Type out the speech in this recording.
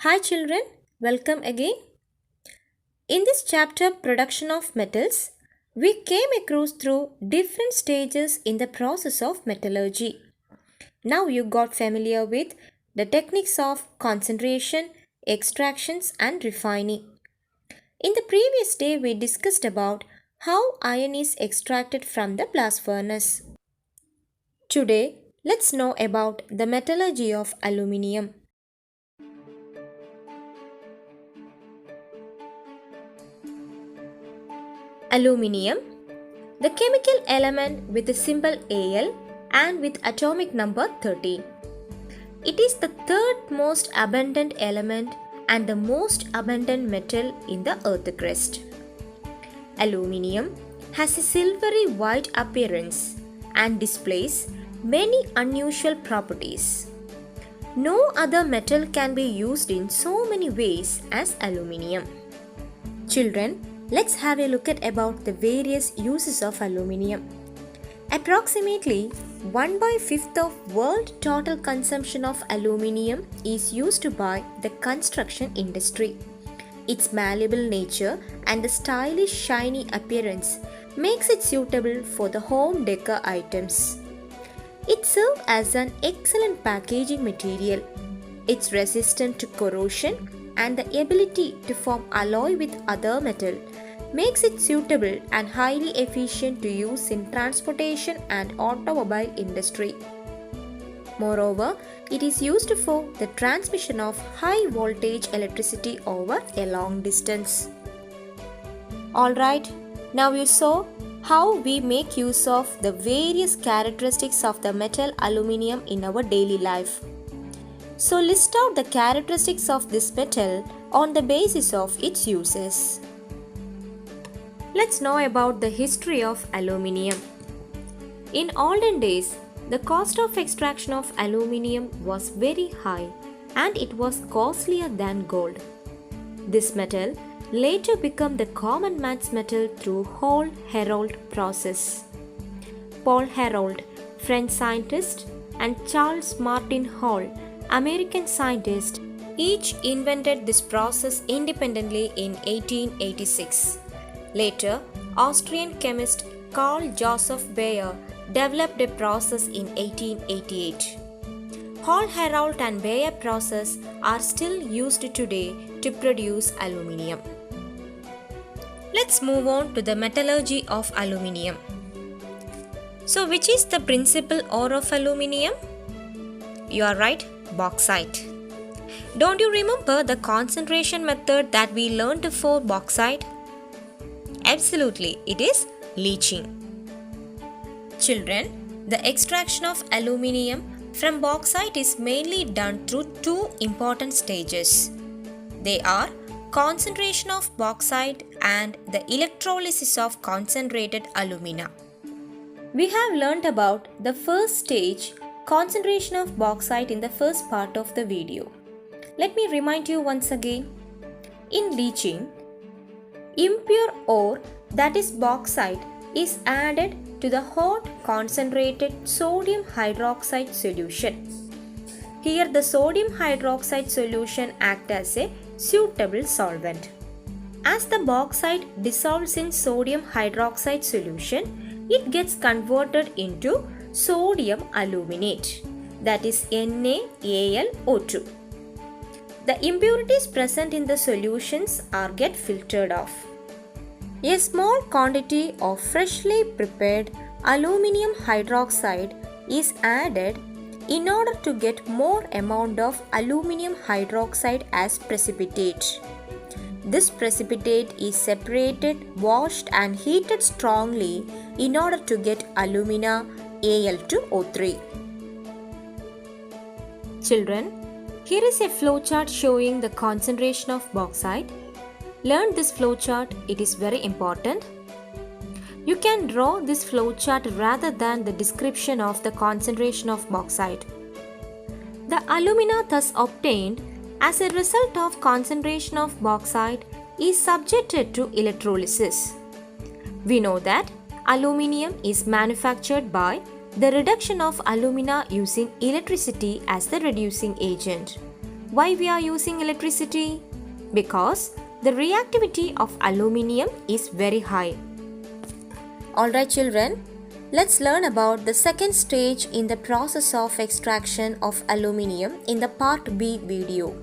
Hi children, welcome again. In this chapter Production of Metals, we came across through different stages in the process of metallurgy. Now you got familiar with the techniques of concentration, extractions and refining. In the previous day we discussed about how iron is extracted from the blast furnace. Today let's know about the metallurgy of aluminium. Aluminium, the chemical element with the symbol Al and with atomic number 13. It is the third most abundant element and the most abundant metal in the earth crust. Aluminium has a silvery white appearance and displays many unusual properties. No other metal can be used in so many ways as aluminium. Children, let's have a look at about the various uses of aluminium. Approximately 1/5 of world total consumption of aluminium is used by the construction industry. Its malleable nature and the stylish shiny appearance makes it suitable for the home decor items. It serves as an excellent packaging material. It's resistant to corrosion and the ability to form alloy with other metal makes it suitable and highly efficient to use in transportation and automobile industry. Moreover, it is used for the transmission of high voltage electricity over a long distance. Alright, now you saw how we make use of the various characteristics of the metal aluminium in our daily life. So list out the characteristics of this metal on the basis of its uses. Let's know about the history of aluminium. In olden days, the cost of extraction of aluminium was very high and it was costlier than gold. This metal later became the common man's metal through Hall-Héroult process. Paul Héroult, French scientist, and Charles Martin Hall, American scientist, each invented this process independently in 1886. Later, Austrian chemist Carl Joseph Bayer developed a process in 1888. Hall-Héroult and Bayer process are still used today to produce aluminium. Let's move on to the metallurgy of aluminium. So, which is the principal ore of aluminium? You are right, bauxite. Don't you remember the concentration method that we learned for bauxite? Absolutely, it is leaching. Children, the extraction of aluminium from bauxite is mainly done through two important stages. They are concentration of bauxite and the electrolysis of concentrated alumina. We have learnt about the first stage, concentration of bauxite, in the first part of the video. Let me remind you once again. In leaching, impure ore, that is bauxite, is added to the hot concentrated sodium hydroxide solution. Here the sodium hydroxide solution acts as a suitable solvent. As the bauxite dissolves in sodium hydroxide solution, it gets converted into sodium aluminate, that is NaAlO2. The impurities present in the solutions are get filtered off. A small quantity of freshly prepared aluminium hydroxide is added in order to get more amount of aluminium hydroxide as precipitate. This precipitate is separated, washed and heated strongly in order to get alumina Al2O3. Children, here is a flowchart showing the concentration of bauxite. Learn this flowchart, it is very important. You can draw this flowchart rather than the description of the concentration of bauxite. The alumina thus obtained as a result of concentration of bauxite is subjected to electrolysis. We know that aluminium is manufactured by the reduction of alumina using electricity as the reducing agent. Why we are using electricity? Because the reactivity of aluminium is very high. Alright children, let's learn about the second stage in the process of extraction of aluminium in the part B video.